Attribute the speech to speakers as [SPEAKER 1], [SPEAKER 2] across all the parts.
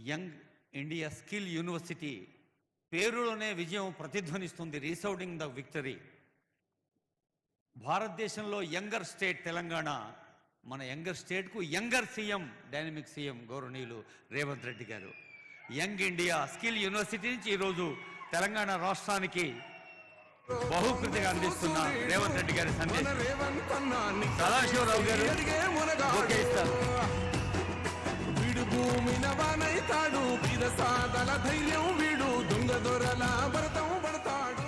[SPEAKER 1] Young India skill university పేరులోనే విజయం ప్రతిధ్వనిస్తుంది. Resounding the victory. భారతదేశంలో యంగర్ స్టేట్ తెలంగాణ. మన యంగర్ స్టేట్కు యంగర్ సీఎం, డైనమిక్ సీఎం గౌరవనీయులు రేవంత్ రెడ్డి గారు. యంగ్ ఇండియా స్కిల్ యూనివర్సిటీ నుంచి ఈరోజు తెలంగాణ రాష్ట్రానికి బహుకృతిగా అందిస్తున్న రేవంత్ రెడ్డి గారి సందేశం. సదాశివరావు గారు ఓకే ఇస్తారు.
[SPEAKER 2] భూమినవానైతాడు సాదల ధైర్యం వీడు దొంగ దొరల భరతం పడతాడు.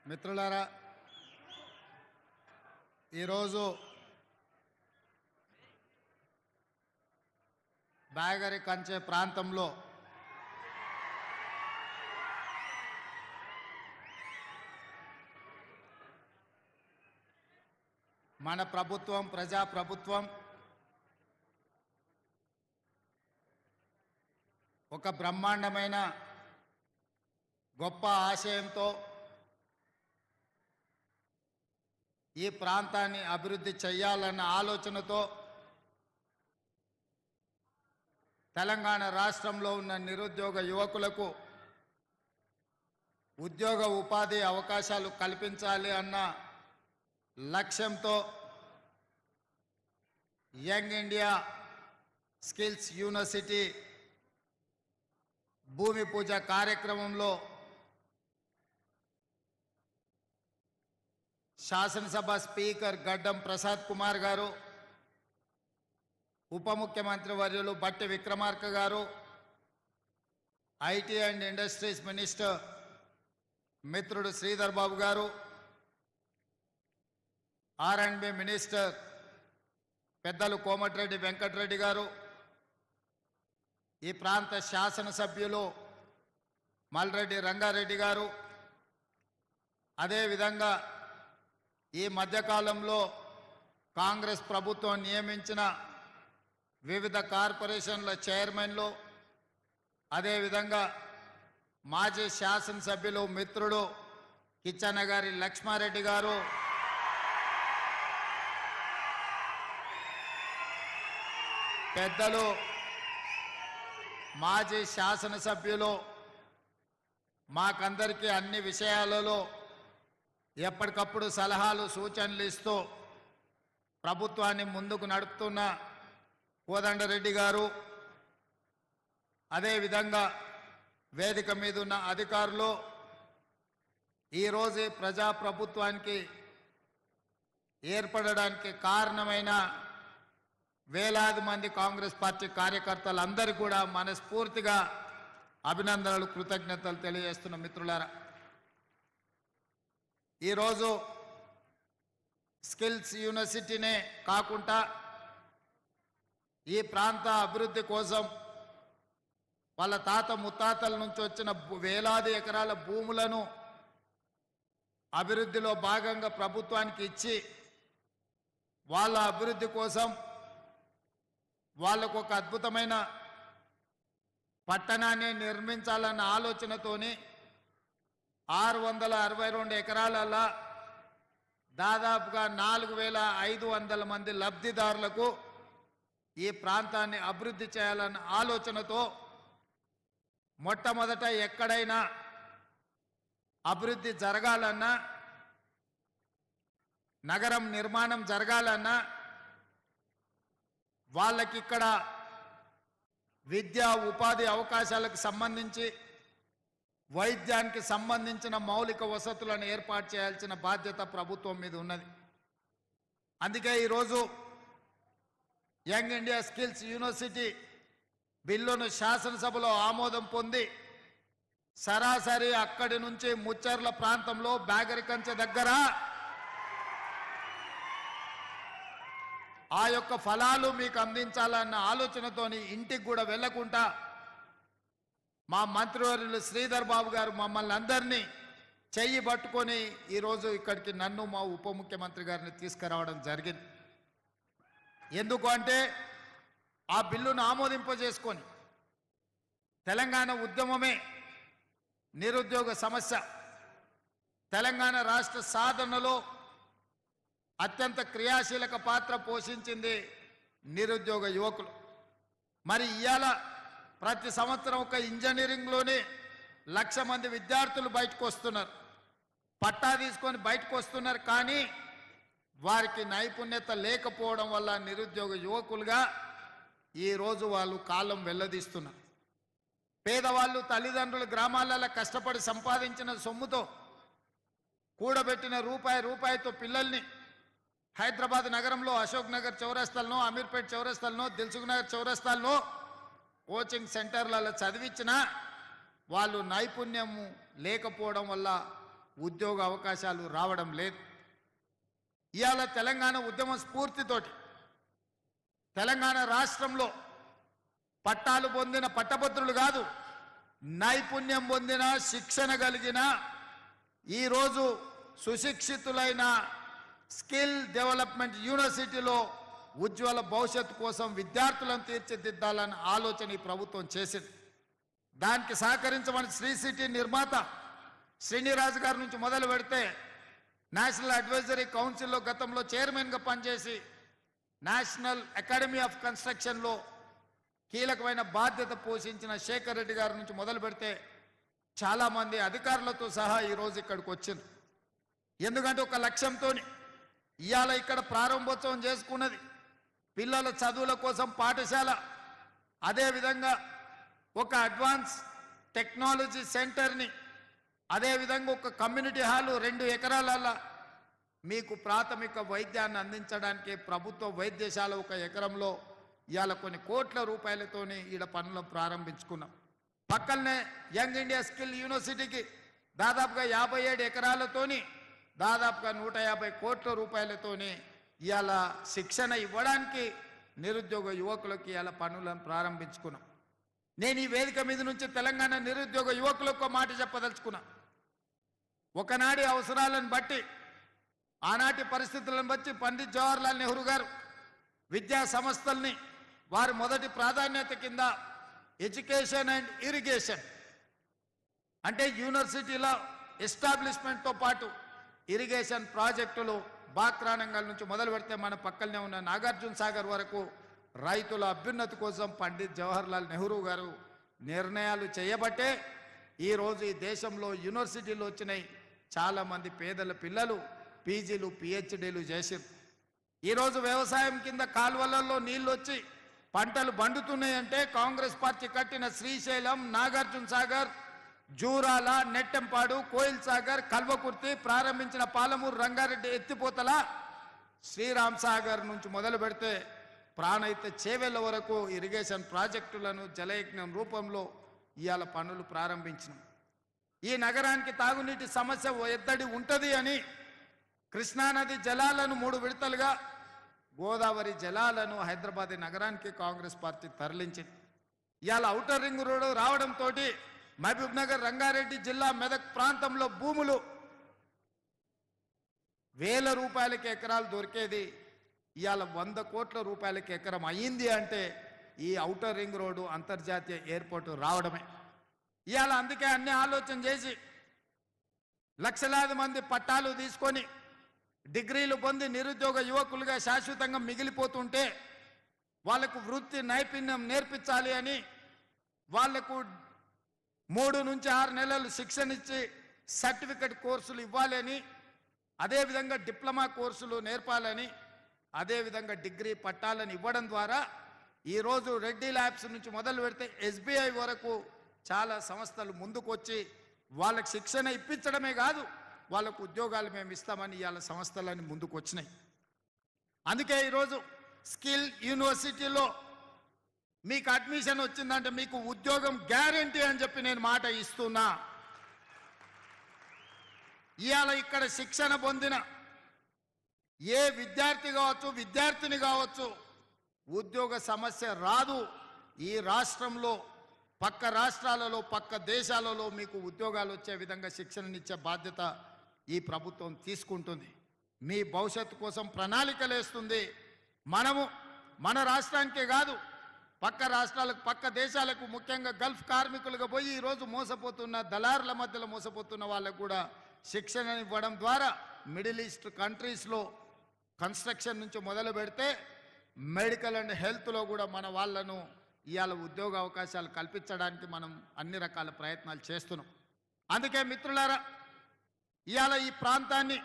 [SPEAKER 3] మిత్రులారా, ఈరోజు బాగరి కంచె ప్రాంతంలో మన ప్రభుత్వం, ప్రజాప్రభుత్వం ఒక బ్రహ్మాండమైన గొప్ప ఆశయంతో ఈ ప్రాంతాన్ని అభివృద్ధి చేయాలన్న ఆలోచనతో తెలంగాణ రాష్ట్రంలో ఉన్న నిరుద్యోగ యువకులకు ఉద్యోగ ఉపాధి అవకాశాలు కల్పించాలి అన్న లక్ష్యంతో యంగ్ ఇండియా స్కిల్స్ యూనివర్సిటీ భూమి పూజ కార్యక్రమంలో శాసనసభ స్పీకర్ గడ్డం ప్రసాద్ కుమార్ గారు, ఉప ముఖ్యమంత్రి వర్యులు బట్టి విక్రమార్క గారు, ఐటీ అండ్ ఇండస్ట్రీస్ మినిస్టర్ మిత్రుడు శ్రీధర్ బాబు గారు, R&B మినిస్టర్ పెద్దలు కోమటిరెడ్డి వెంకటరెడ్డి గారు, ఈ ప్రాంత శాసనసభ్యులు మల్రెడ్డి రంగారెడ్డి గారు, అదేవిధంగా ఈ మధ్యకాలంలో కాంగ్రెస్ ప్రభుత్వం నియమించిన వివిధ కార్పొరేషన్ల చైర్మన్లు, అదేవిధంగా మాజీ శాసనసభ్యులు మిత్రుడు కిచ్చన్నగారి లక్ష్మారెడ్డి గారు, పెద్దలు మాజీ శాసనసభ్యులు మాకందరికీ అన్ని విషయాలలో ఎప్పటికప్పుడు సలహాలు సూచనలు ఇస్తూ ప్రభుత్వాన్ని ముందుకు నడుపుతున్న కోదండరెడ్డి గారు, అదేవిధంగా వేదిక మీద ఉన్న అధికారులు, ఈరోజు ప్రజాప్రభుత్వానికి ఏర్పడడానికి కారణమైన వేలాది మంది కాంగ్రెస్ పార్టీ కార్యకర్తలందరూ కూడా మనస్ఫూర్తిగా అభినందనలు, కృతజ్ఞతలు తెలియజేస్తున్న మిత్రులారా, ఈరోజు స్కిల్స్ యూనివర్సిటీనే కాకుండా ఈ ప్రాంత అభివృద్ధి కోసం వాళ్ళ తాత ముత్తాతల నుంచి వచ్చిన వేలాది ఎకరాల భూములను అభివృద్ధిలో భాగంగా ప్రభుత్వానికి ఇచ్చి వాళ్ళ అభివృద్ధి కోసం వాళ్ళకు ఒక అద్భుతమైన పట్టణాన్ని నిర్మించాలన్న ఆలోచనతోని 662 ఎకరాలలో దాదాపుగా 4500 మంది లబ్ధిదారులకు ఈ ప్రాంతాన్ని అభివృద్ధి చేయాలన్న ఆలోచనతో మొట్టమొదట ఎక్కడైనా అభివృద్ధి జరగాలన్నా, నగరం నిర్మాణం జరగాలన్నా వాళ్ళకి ఇక్కడ విద్యా ఉపాధి అవకాశాలకు సంబంధించి, వైద్యానికి సంబంధించిన మౌలిక వసతులను ఏర్పాటు చేయాల్సిన బాధ్యత ప్రభుత్వం మీద ఉన్నది. అందుకే ఈరోజు యంగ్ ఇండియా స్కిల్స్ యూనివర్సిటీ బిల్లును శాసనసభలో ఆమోదం పొంది సరాసరి అక్కడి నుంచి ముచ్చర్ల ప్రాంతంలో బాగరికంచె దగ్గర ఆ యొక్క ఫలాలు మీకు అందించాలన్న ఆలోచనతోని ఇంటికి కూడా వెళ్లకుండా మా మంత్రివర్యులు శ్రీధర్ బాబు గారు మమ్మల్ని అందరినీ చెయ్యి పట్టుకొని ఈరోజు ఇక్కడికి నన్ను మా ఉప ముఖ్యమంత్రి గారిని తీసుకురావడం జరిగింది. ఎందుకు అంటే ఆ బిల్లును ఆమోదింపజేసుకొని తెలంగాణ ఉద్యమమే నిరుద్యోగ సమస్య, తెలంగాణ రాష్ట్ర సాధనలో అత్యంత క్రియాశీలక పాత్ర పోషించింది నిరుద్యోగ యువకులు. మరి ఇవాళ ప్రతి సంవత్సరం ఒక ఇంజనీరింగ్లోనే 1,00,000 మంది విద్యార్థులు బయటకు వస్తున్నారు, పట్టా తీసుకొని బయటకు వస్తున్నారు. కానీ వారికి నైపుణ్యత లేకపోవడం వల్ల నిరుద్యోగ యువకులుగా ఈరోజు వాళ్ళు కాలం వెల్లదీస్తున్నారు. పేదవాళ్ళు తల్లిదండ్రులు గ్రామాలలో కష్టపడి సంపాదించిన సొమ్ముతో కూడబెట్టిన రూపాయితో పిల్లల్ని హైదరాబాద్ నగరంలో అశోక్ నగర్ చౌరస్తాల్లో, అమీర్పేట్ చౌరస్తాల్లో, దిల్సుఖ్ నగర్ చౌరస్తాల్లో కోచింగ్ సెంటర్లలో చదివించినా వాళ్ళు నైపుణ్యము లేకపోవడం వల్ల ఉద్యోగ అవకాశాలు రావడం లేదు. ఇవాళ తెలంగాణ ఉద్యమ స్ఫూర్తితోటి తెలంగాణ రాష్ట్రంలో పట్టాలు పొందిన పట్టభద్రులు కాదు, నైపుణ్యం పొందిన శిక్షణ కలిగిన ఈరోజు సుశిక్షితులైన స్కిల్ డెవలప్మెంట్ యూనివర్సిటీలో ఉజ్వల భవిష్యత్తు కోసం విద్యార్థులను తీర్చిదిద్దాలన్న ఆలోచన ఈ ప్రభుత్వం చేసింది. దానికి సహకరించమని శ్రీ సిటీ నిర్మాత శ్రీనిరాజు గారి నుంచి మొదలు పెడితే నేషనల్ అడ్వైజరీ కౌన్సిల్లో గతంలో చైర్మన్గా పనిచేసి నేషనల్ అకాడమీ ఆఫ్ కన్స్ట్రక్షన్లో కీలకమైన బాధ్యత పోషించిన శేఖర్ రెడ్డి గారి నుంచి మొదలు పెడితే చాలామంది అధికారులతో సహా ఈరోజు ఇక్కడికి వచ్చింది. ఎందుకంటే ఒక లక్ష్యంతో ఇవాళ ఇక్కడ ప్రారంభోత్సవం చేసుకున్నది పిల్లల చదువుల కోసం పాఠశాల, అదేవిధంగా ఒక అడ్వాన్స్ టెక్నాలజీ సెంటర్ని, అదేవిధంగా ఒక కమ్యూనిటీ హాలు 2 ఎకరాలలో మీకు ప్రాథమిక వైద్యాన్ని అందించడానికి ప్రభుత్వ వైద్యశాల 1 ఎకరంలో ఇవాళ కొన్ని కోట్ల రూపాయలతోని ఈడ పనులను ప్రారంభించుకున్నాం. పక్కనే యంగ్ ఇండియా స్కిల్ యూనివర్సిటీకి దాదాపుగా 57 ఎకరాలతోని దాదాపుగా 150 కోట్ల రూపాయలతోని ఇవాళ శిక్షణ ఇవ్వడానికి నిరుద్యోగ యువకులకి ఇవాళ పనులను ప్రారంభించుకున్నాం. నేను ఈ వేదిక మీద నుంచి తెలంగాణ నిరుద్యోగ యువకులకు మాట చెప్పదలుచుకున్నా. ఒకనాటి అవసరాలను బట్టి, ఆనాటి పరిస్థితులను బట్టి పండిత్ జవహర్లాల్ నెహ్రూ గారు విద్యా సంస్థల్ని వారి మొదటి ప్రాధాన్యత కింద ఎడ్యుకేషన్ అండ్ ఇరిగేషన్ అంటే యూనివర్సిటీలో ఎస్టాబ్లిష్మెంట్తో పాటు ఇరిగేషన్ ప్రాజెక్టులు బాక్రానంగల్ నుంచి మొదలు పెడితే మన పక్కనే ఉన్న నాగార్జున సాగర్ వరకు రైతుల అభ్యున్నతి కోసం పండిత్ జవహర్లాల్ నెహ్రూ గారు నిర్ణయాలు చేయబట్టే ఈరోజు ఈ దేశంలో యూనివర్సిటీలు వచ్చినాయి. చాలామంది పేదల పిల్లలు పీజీలు పిహెచ్డీలు చేసారు. ఈరోజు వ్యవసాయం కింద కాలువలలో నీళ్ళు వచ్చి పంటలు బండుతున్నాయంటే కాంగ్రెస్ పార్టీ కట్టిన శ్రీశైలం, నాగార్జున సాగర్, జూరాల, నెట్టెంపాడు, కోయిల్ సాగర్, కల్వకుర్తి, ప్రారంభించిన పాలమూరు రంగారెడ్డి ఎత్తిపోతల, శ్రీరామ్ సాగర్ నుంచి మొదలు పెడితే ప్రాణహిత చేవెళ్ళ వరకు ఇరిగేషన్ ప్రాజెక్టులను జలయజ్ఞం రూపంలో ఇవాళ పనులు ప్రారంభించినాం. ఈ నగరానికి తాగునీటి సమస్య ఎద్దడి ఉంటుంది అని కృష్ణానది జలాలను 3 విడతలుగా, గోదావరి జలాలను హైదరాబాద్ నగరానికి కాంగ్రెస్ పార్టీ తరలించింది. ఇవాళ ఔటర్ రింగ్ రోడ్డు రావడంతో మహబూబ్ నగర్, రంగారెడ్డి జిల్లా, మెదక్ ప్రాంతంలో భూములు వేల రూపాయలకి ఎకరాలు దొరికేది ఇవాళ 100 కోట్ల రూపాయలకి ఎకరం అయ్యింది అంటే ఈ ఔటర్ రింగ్ రోడ్డు అంతర్జాతీయ ఎయిర్పోర్టు రావడమే. ఇవాళ అందుకే అన్ని ఆలోచన చేసి లక్షలాది మంది పట్టాలు తీసుకొని డిగ్రీలు పొంది నిరుద్యోగ యువకులుగా శాశ్వతంగా మిగిలిపోతుంటే వాళ్లకు వృత్తి నైపుణ్యం నేర్పించాలి అని వాళ్లకు 3 నుంచి 6 నెలలు శిక్షణ ఇచ్చి సర్టిఫికెట్ కోర్సులు ఇవ్వాలి అని, అదేవిధంగా డిప్లొమా కోర్సులు నేర్పాలని, అదేవిధంగా డిగ్రీ పట్టాలని ఇవ్వడం ద్వారా ఈరోజు రెడ్డి ల్యాబ్స్ నుంచి మొదలు పెడితే ఎస్బీఐ వరకు చాలా సంస్థలు ముందుకొచ్చి వాళ్ళకి శిక్షణ ఇప్పించడమే కాదు వాళ్ళకు ఉద్యోగాలు మేము ఇస్తామని ఇవాళ సంస్థలన్నీ ముందుకు వచ్చినాయి. అందుకే ఈరోజు స్కిల్ యూనివర్సిటీలో మీకు అడ్మిషన్ వచ్చిందంటే మీకు ఉద్యోగం గ్యారంటీ అని చెప్పి నేను మాట ఇస్తున్నా. ఇవాళ ఇక్కడ శిక్షణ పొందిన ఏ విద్యార్థి కావచ్చు, విద్యార్థిని కావచ్చు, ఉద్యోగ సమస్య రాదు. ఈ రాష్ట్రంలో పక్క రాష్ట్రాలలో, పక్క దేశాలలో మీకు ఉద్యోగాలు వచ్చే విధంగా శిక్షణనిచ్చే బాధ్యత ఈ ప్రభుత్వం తీసుకుంటుంది. మీ భవిష్యత్తు కోసం ప్రణాళికలు వేస్తుంది. మనము మన రాష్ట్రానికే కాదు, పక్క రాష్ట్రాలకు, పక్క దేశాలకు, ముఖ్యంగా గల్ఫ్ కార్మికులుగా పోయి ఈరోజు మోసపోతున్న దళారుల మధ్యలో మోసపోతున్న వాళ్ళకు కూడా శిక్షణ ఇవ్వడం ద్వారా మిడిల్ ఈస్ట్ కంట్రీస్లో కన్స్ట్రక్షన్ నుంచి మొదలు పెడితే మెడికల్ అండ్ హెల్త్లో కూడా మన వాళ్ళను ఇవాళ ఉద్యోగ అవకాశాలు కల్పించడానికి మనం అన్ని రకాల ప్రయత్నాలు చేస్తున్నాం. అందుకే మిత్రులారా, ఇవాళ ఈ ప్రాంతాన్ని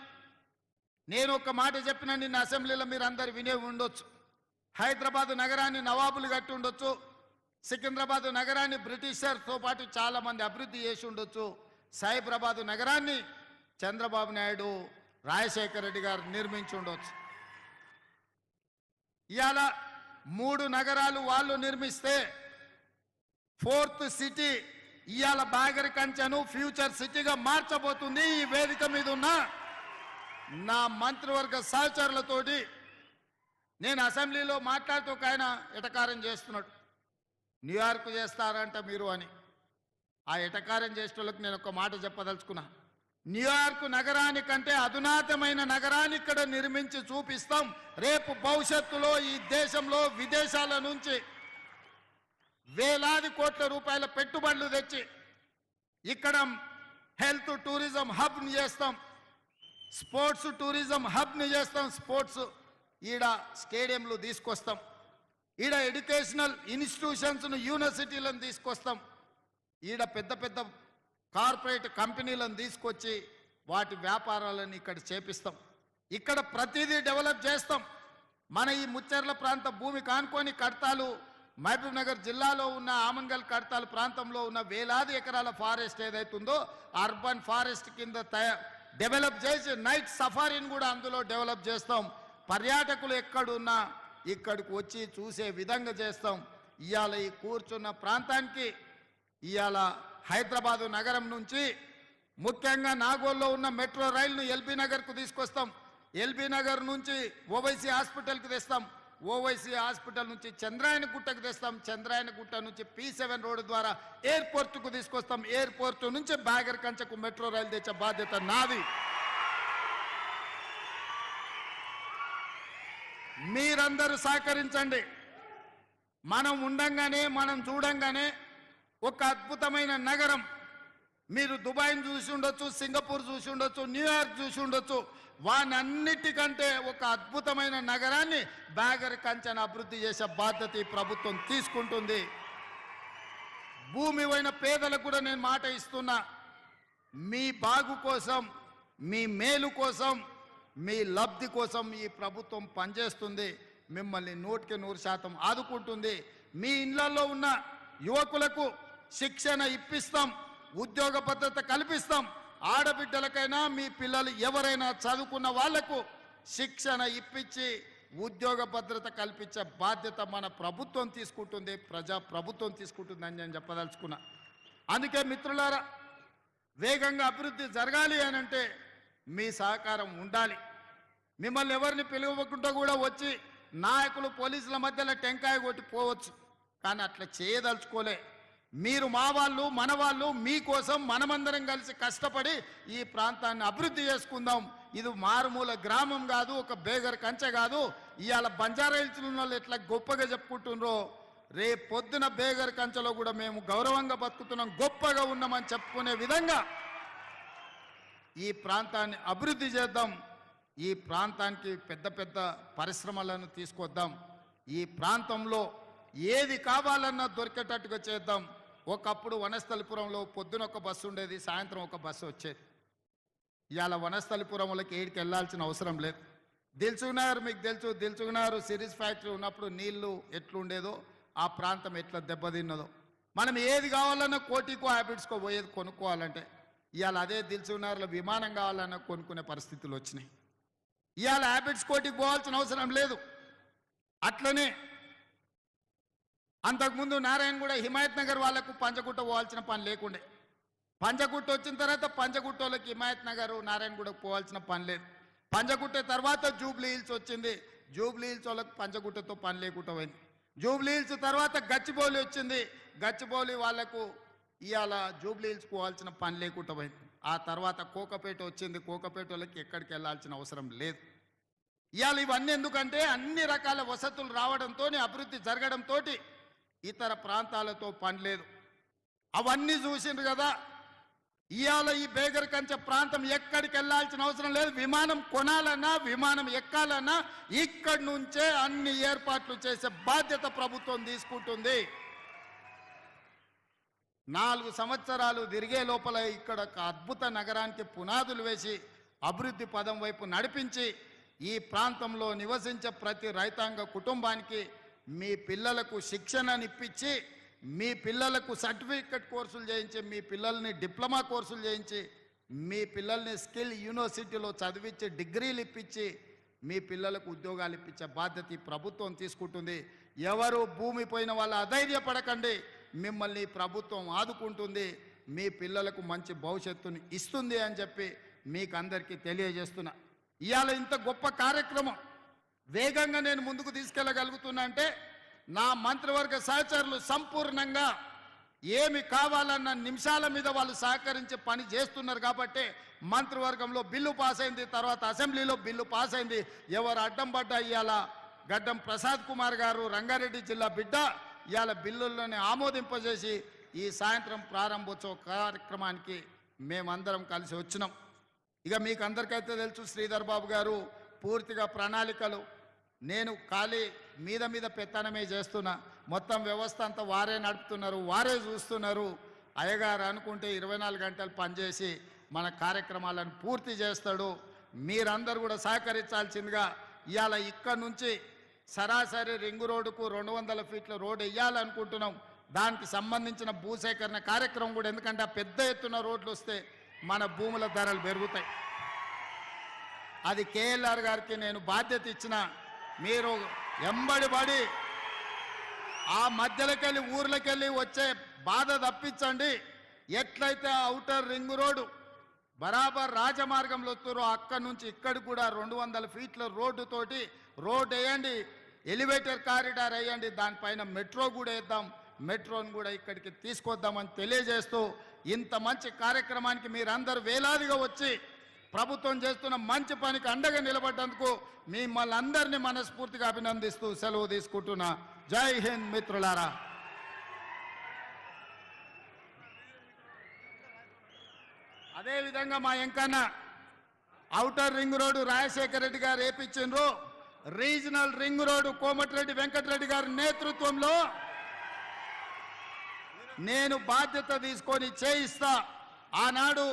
[SPEAKER 3] నేను ఒక మాట చెప్పిన నిన్న అసెంబ్లీలో మీరు అందరు వినే ఉండొచ్చు. హైదరాబాదు నగరాన్ని నవాబులు కట్టి ఉండొచ్చు, సికింద్రాబాదు నగరాన్ని బ్రిటిషర్తో పాటు చాలామంది అభివృద్ధి చేసి ఉండొచ్చు, సైబరాబాదు నగరాన్ని చంద్రబాబు నాయుడు రాజశేఖర రెడ్డి గారు నిర్మించి ఉండొచ్చు. ఇవాళ 3 నగరాలు వాళ్ళు నిర్మిస్తే 4th సిటీ ఇవాళ బాగరి కంచెను ఫ్యూచర్ సిటీగా మార్చబోతుంది. ఈ వేదిక మీద ఉన్న నా మంత్రివర్గ సహచరులతోటి నేను అసెంబ్లీలో మాట్లాడుతూ ఒక ఆయన ఎటకారం చేస్తున్నాడు. న్యూయార్క్ చేస్తారంట మీరు అని. ఆ ఎటకారం చేసే వాళ్ళకి నేను ఒక మాట చెప్పదలుచుకున్నా. న్యూయార్క్ నగరానికంటే అధునాతమైన నగరాన్ని ఇక్కడ నిర్మించి చూపిస్తాం. రేపు భవిష్యత్తులో ఈ దేశంలో విదేశాల నుంచి వేలాది కోట్ల రూపాయల పెట్టుబడులు తెచ్చి ఇక్కడ హెల్త్ టూరిజం హబ్ని చేస్తాం, స్పోర్ట్స్ టూరిజం హబ్ని చేస్తాం. స్పోర్ట్స్ ఈడ స్టేడియంలు తీసుకొస్తాం, ఈడ ఎడ్యుకేషనల్ ఇన్స్టిట్యూషన్స్ను యూనివర్సిటీలను తీసుకొస్తాం, ఈడ పెద్ద పెద్ద కార్పొరేట్ కంపెనీలను తీసుకొచ్చి వాటి వ్యాపారాలను ఇక్కడ చేపిస్తాం. ఇక్కడ ప్రతిదీ డెవలప్ చేస్తాం. మన ఈ ముచ్చెర్ల ప్రాంత భూమి కానుకొని కడతాలు మహబూబ్ నగర్ జిల్లాలో ఉన్న ఆమన్గల్ కడతాలు ప్రాంతంలో ఉన్న వేలాది ఎకరాల ఫారెస్ట్ ఏదైతుందో అర్బన్ ఫారెస్ట్ కింద డెవలప్ చేసి నైట్ సఫారీని కూడా అందులో డెవలప్ చేస్తాం. పర్యాటకులు ఎక్కడున్నా ఇక్కడికి వచ్చి చూసే విధంగా చేస్తాం. ఇవాళ ఈ కూర్చున్న ప్రాంతానికి ఇవాళ హైదరాబాదు నగరం నుంచి ముఖ్యంగా నాగోల్లో ఉన్న మెట్రో రైలును ఎల్బీ నగర్కు తీసుకొస్తాం. ఎల్బీ నగర్ నుంచి ఓవైసీ హాస్పిటల్కి తెస్తాం, ఓవైసీ హాస్పిటల్ నుంచి చంద్రాయన గుట్టకు తెస్తాం, చంద్రాయన గుట్ట నుంచి P7 రోడ్డు ద్వారా ఎయిర్పోర్టుకు తీసుకొస్తాం, ఎయిర్పోర్టు నుంచి బాగర్ కంచకు మెట్రో రైలు తెచ్చే బాధ్యత నాది. మీరందరూ సహకరించండి. మనం ఉండంగానే మనం చూడంగానే ఒక అద్భుతమైన నగరం. మీరు దుబాయ్ని చూసి ఉండొచ్చు, సింగపూర్ చూసి ఉండొచ్చు, న్యూయార్క్ చూసి ఉండొచ్చు. వానన్నిటికంటే ఒక అద్భుతమైన నగరాన్ని బాగర్ కంచెను అభివృద్ధి చేసే బాధ్యత ఈ ప్రభుత్వం తీసుకుంటుంది. భూమి అయిన పేదలకు కూడా నేను మాట ఇస్తున్నా. మీ బాగు కోసం, మీ మేలు కోసం, మీ లబ్ధి కోసం ఈ ప్రభుత్వం పనిచేస్తుంది. మిమ్మల్ని 100% ఆదుకుంటుంది. మీ ఇళ్లలో ఉన్న యువకులకు శిక్షణ ఇప్పిస్తాం, ఉద్యోగ భద్రత కల్పిస్తాం. ఆడబిడ్డలకైనా మీ పిల్లలు ఎవరైనా చదువుకున్న వాళ్లకు శిక్షణ ఇప్పించి ఉద్యోగ భద్రత కల్పించే బాధ్యత మన ప్రభుత్వం తీసుకుంటుంది, ప్రజా ప్రభుత్వం తీసుకుంటుందని నేను చెప్పదలుచుకున్నా. అందుకే మిత్రులారా, వేగంగా అభివృద్ధి జరగాలి అనంటే మీ సహకారం ఉండాలి. మిమ్మల్ని ఎవరిని పిలువకుండా కూడా వచ్చి నాయకులు పోలీసుల మధ్యలో టెంకాయ కొట్టి పోవచ్చు, కానీ అట్లా చేయదలుచుకోలే. మీరు మా వాళ్ళు, మన వాళ్ళు, మీకోసం మనమందరం కలిసి కష్టపడి ఈ ప్రాంతాన్ని అభివృద్ధి చేసుకుందాం. ఇది మారుమూల గ్రామం కాదు, ఒక బేగర్ కంచె కాదు. ఇవాళ బంజారా హిల్స్ ఉన్న వాళ్ళు ఎట్లా గొప్పగా చెప్పుకుంటున్నారో రేపు పొద్దున బేగర్ కంచెలో కూడా మేము గౌరవంగా బతుకుతున్నాం, గొప్పగా ఉన్నామని చెప్పుకునే విధంగా ఈ ప్రాంతాన్ని అభివృద్ధి చేద్దాం. ఈ ప్రాంతానికి పెద్ద పెద్ద పరిశ్రమలను తీసుకొద్దాం. ఈ ప్రాంతంలో ఏది కావాలన్నా దొరికేటట్టుగా చేద్దాం. ఒకప్పుడు వనస్థలిపురంలో పొద్దున ఒక బస్సు ఉండేది, సాయంత్రం ఒక బస్సు వచ్చేది. ఇవాళ వనస్థలిపురంలోకి ఏడికి వెళ్ళాల్సిన అవసరం లేదు. దిల్సుఖ్నగర్ మీకు తెలుసు, దిల్సుఖ్నగర్ సిరీస్ ఫ్యాక్టరీ ఉన్నప్పుడు నీళ్లు ఎట్లుండేదో, ఆ ప్రాంతం ఎట్లా దెబ్బతిన్నదో. మనం ఏది కావాలన్నా కోటికో హ్యాబిట్స్కో పోయేది కొనుక్కోవాలంటే ఇవాళ అదే దిల్సుఖ్నగర్లో విమానం కావాలన్నా కొనుక్కునే పరిస్థితులు వచ్చినాయి. ఇవాళ హ్యాబిట్స్ కోటికి పోవాల్సిన అవసరం లేదు. అట్లనే అంతకుముందు నారాయణగూడ హిమాయత్ నగర్ వాళ్లకు పంచగుట్ట పోవాల్సిన పని లేకుండే. పంచగుట్ట వచ్చిన తర్వాత పంచగుట్ట వాళ్ళకి హిమాయత్ నగర్ నారాయణగూడకు పోవాల్సిన పని లేదు. పంచగుట్ట తర్వాత జూబ్లీ హిల్స్ వచ్చింది, జూబ్లీ హిల్స్ వాళ్ళకి పంచగుట్టతో పని లేకుండా పోయింది. జూబ్లీ హిల్స్ తర్వాత గచ్చిబౌలి వచ్చింది, గచ్చిబౌలి వాళ్లకు ఇవాళ జూబ్లీ హిల్స్ పోవాల్సిన పని లేకుండా పోయింది. ఆ తర్వాత కోకపేట వచ్చింది, కోకపేట వాళ్ళకి ఎక్కడికి వెళ్ళాల్సిన అవసరం లేదు. ఇవాళ ఇవన్నీ ఎందుకంటే అన్ని రకాల వసతులు రావడంతో, అభివృద్ధి జరగడంతో ఇతర ప్రాంతాలతో పని లేదు. అవన్నీ చూసిండ్రు కదా. ఇవాళ ఈ బేగర్ కంచె ప్రాంతం ఎక్కడికి వెళ్ళాల్సిన అవసరం లేదు. విమానం కొనాలన్నా, విమానం ఎక్కాలన్నా ఇక్కడి నుంచే అన్ని ఏర్పాట్లు చేసే బాధ్యత ప్రభుత్వం తీసుకుంటుంది. 4 సంవత్సరాలు తిరిగే లోపల ఇక్కడ ఒక అద్భుత నగరానికి పునాదులు వేసి అభివృద్ధి పదం వైపు నడిపించి ఈ ప్రాంతంలో నివసించే ప్రతి రైతాంగ కుటుంబానికి మీ పిల్లలకు శిక్షణనిప్పించి, మీ పిల్లలకు సర్టిఫికెట్ కోర్సులు చేయించి, మీ పిల్లల్ని డిప్లొమా కోర్సులు చేయించి, మీ పిల్లల్ని స్కిల్ యూనివర్సిటీలో చదివించి డిగ్రీలు ఇప్పించి మీ పిల్లలకు ఉద్యోగాలు ఇప్పించే బాధ్యత ఈ ప్రభుత్వం తీసుకుంటుంది. ఎవరు భూమి పోయిన వాళ్ళు అధైర్యపడకండి, మిమ్మల్ని ప్రభుత్వం ఆదుకుంటుంది, మీ పిల్లలకు మంచి భవిష్యత్తుని ఇస్తుంది అని చెప్పి మీకు అందరికీ తెలియజేస్తున్నా. ఇవాళ ఇంత గొప్ప కార్యక్రమం వేగంగా నేను ముందుకు తీసుకెళ్ళగలుగుతున్నా అంటే నా మంత్రివర్గ సహచరులు సంపూర్ణంగా ఏమి కావాలన్న నిమిషాల మీద వాళ్ళు సహకరించి పని చేస్తున్నారు కాబట్టి మంత్రివర్గంలో బిల్లు పాస్ అయింది, తర్వాత అసెంబ్లీలో బిల్లు పాస్ అయింది. ఎవరు అడ్డం పడ్డా ఇవాళ గడ్డం ప్రసాద్ కుమార్ గారు రంగారెడ్డి జిల్లా బిడ్డ ఇవాళ బిల్లుల్లోనే ఆమోదింపజేసి ఈ సాయంత్రం ప్రారంభోత్సవ కార్యక్రమానికి మేమందరం కలిసి వచ్చినాం. ఇక మీకు అందరికైతే తెలుసు శ్రీధర్ బాబు గారు పూర్తిగా ప్రణాళికలు, నేను ఖాళీ మీద పెత్తనమే చేస్తున్నా, మొత్తం వ్యవస్థ అంతా వారే నడుపుతున్నారు, వారే చూస్తున్నారు. అయ్యగారు అనుకుంటే 24 గంటలు పనిచేసి మన కార్యక్రమాలను పూర్తి చేస్తాడు. మీరందరూ కూడా సహకరించాల్సిందిగా ఇవాళ ఇక్కడ నుంచి సరాసరి రింగు రోడ్డుకు 200 ఫీట్ల రోడ్డు వేయాలనుకుంటున్నాం. దానికి సంబంధించిన భూసేకరణ కార్యక్రమం కూడా, ఎందుకంటే ఆ పెద్ద ఎత్తున రోడ్లు వస్తే మన భూముల ధరలు పెరుగుతాయి. అది కేఎల్ఆర్ గారికి నేను బాధ్యత ఇచ్చిన, మీరు ఎంబడి పడి ఆ మధ్యలోకెళ్ళి ఊర్లకెళ్ళి వచ్చే బాధ తప్పించండి. ఎట్లయితే ఔటర్ రింగ్ రోడ్డు బరాబర్ రాజమార్గంలో వస్తారో అక్కడి నుంచి ఇక్కడికి కూడా 200 ఫీట్ల రోడ్డుతోటి రోడ్ వేయండి, ఎలివేటర్ కారిడార్ వేయండి, దానిపైన మెట్రో కూడా వేద్దాం, మెట్రోని కూడా ఇక్కడికి తీసుకొద్దామని తెలియజేస్తూ ఇంత మంచి కార్యక్రమానికి మీరందరూ వేలాదిగా వచ్చి ప్రభుత్వం చేస్తున్న మంచి పనికి అండగా నిలబడ్డందుకు మిమ్మల్ని అందరినీ మనస్ఫూర్తిగా అభినందిస్తూ సెలవు తీసుకుంటున్నా. జై హింద్ మిత్రులారా. అదేవిధంగా మా Enkanna outer ring road Rajasekhara Reddy గారు వేపించిండ్రు, regional ring road Komatireddy Venkatreddy గారి నేతృత్వంలో నేను బాధ్యత తీసుకొని చేయిస్తా. ఆనాడు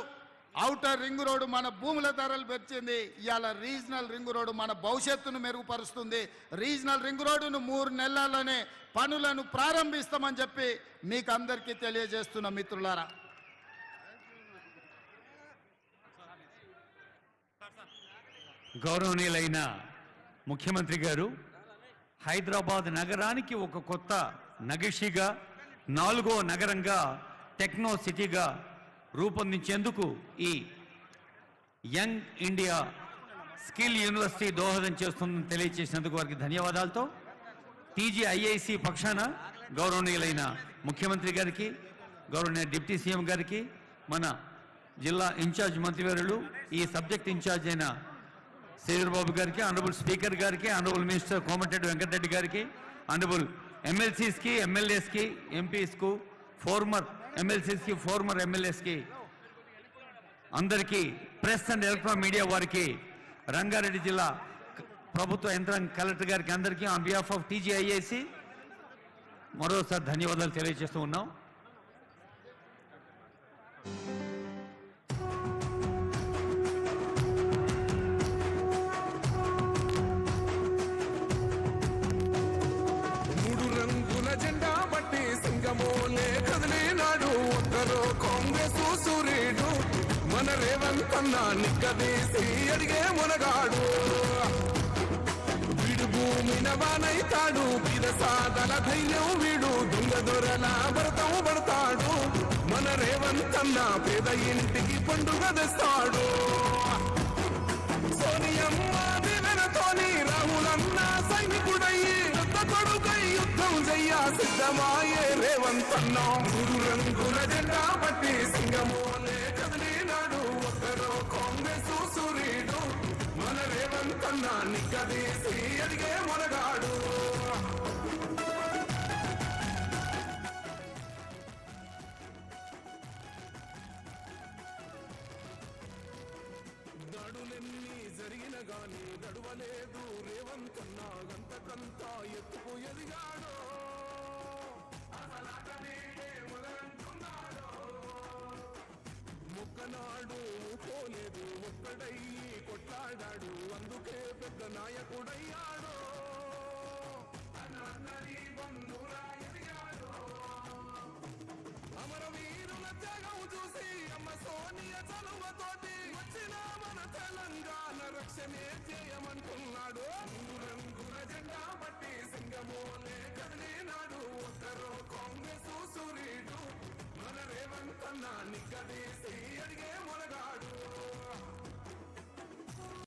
[SPEAKER 3] ఔటర్ రింగ్ రోడ్డు మన భూముల ధరలు పెంచింది, ఇవాళ రీజనల్ రింగ్ రోడ్డు మన భవిష్యత్తును మెరుగుపరుస్తుంది. రీజనల్ రింగ్ రోడ్డును 3 నెలల్లోనే పనులను ప్రారంభిస్తామని చెప్పి మీకు అందరికీ తెలియజేస్తున్న మిత్రులారా.
[SPEAKER 1] గౌరవనీయులైన ముఖ్యమంత్రి గారు హైదరాబాద్ నగరానికి ఒక కొత్త నగిషిగా, 4వ నగరంగా, టెక్నో సిటీగా రూపొందించేందుకు ఈ యంగ్ ఇండియా స్కిల్ యూనివర్సిటీ దోహదం చేస్తుందని తెలియజేసినందుకు వారికి ధన్యవాదాలతో టీజీఐఐసి పక్షాన గౌరవనీయులైన ముఖ్యమంత్రి గారికి, గౌరవనీయ డిప్యూటీ సీఎం గారికి, మన జిల్లా ఇన్ఛార్జ్ మంత్రివర్యులు, ఈ సబ్జెక్ట్ ఇన్ఛార్జ్ అయిన శ్రీధర్ బాబు గారికి, ఆనరబుల్ స్పీకర్ గారికి, ఆనరబుల్ మినిస్టర్ కోమటిరెడ్డి వెంకటరెడ్డి గారికి, ఆనరబుల్ ఎమ్మెల్సీస్కి, ఎమ్మెల్యేస్కి, ఎంపీస్కు, ఫార్మర్ ఎమ్మెల్సీస్కి, ఫార్మర్ ఎమ్మెల్యేస్కి, అందరికీ ప్రెస్ అండ్ ఎలక్ట్రానిక్ మీడియా వారికి, రంగారెడ్డి జిల్లా ప్రభుత్వ యంత్రాంగ కలెక్టర్ గారికి అందరికీ ఆన్ బిహాఫ్ ఆఫ్ టీజీఐఏసి మరోసారి ధన్యవాదాలు తెలియజేస్తూ ఉన్నాం.
[SPEAKER 2] సింగమోలే కదిలినాడు ఒక్కరో కాంగ్రెస్ సూర్యుడు, మన రేవంత్ అన్న నిక్కదీసి అడిగే మునగాడు. వీడు భూమిన వానైతాడు, సాదల ధైర్యం వీడు, దొంగ దొరల భరతం పడతాడు. మన రేవంత్ అన్న పేద ఇంటికి పండుగ తెస్తాడు. సోనియమ్మ దివెనతోని రాహులన్న సైనికుడయ్యి కొడుకై యుద్ధం చెయ్య సిద్ధమాయే రేవంత్ అన్న. 3 రంగుల జెండా పట్టి సింగమోలే కదిలినాడు ఒక్కరో కాంగ్రెస్ సూర్యుడు, మన రేవంత్ అన్న నిక్కదీసి అడిగే మొనగాడు. గాని దడువలేదు రేవంతన్నా గంతకంతా ఎత్తుకు ఎదిగాడో ముక్కనాడు పోలేదు ఒక్కడయ్యి కొట్లాడాడు అందుకే పెద్ద నాయకుడయ్యాడో అమరవీరుల త్యాగం చూసి అమ్మ సోనియ చలువతోటి వచ్చిన మన తెలంగాణ రక్షణే చేయమంటున్నాడు రంగుల జెండా బట్టి సింగమోలే కదిలినాడు ఒక్కరో కాంగ్రెస్ సూర్యుడు మన రేవంతన్నా నిగ్గదీసి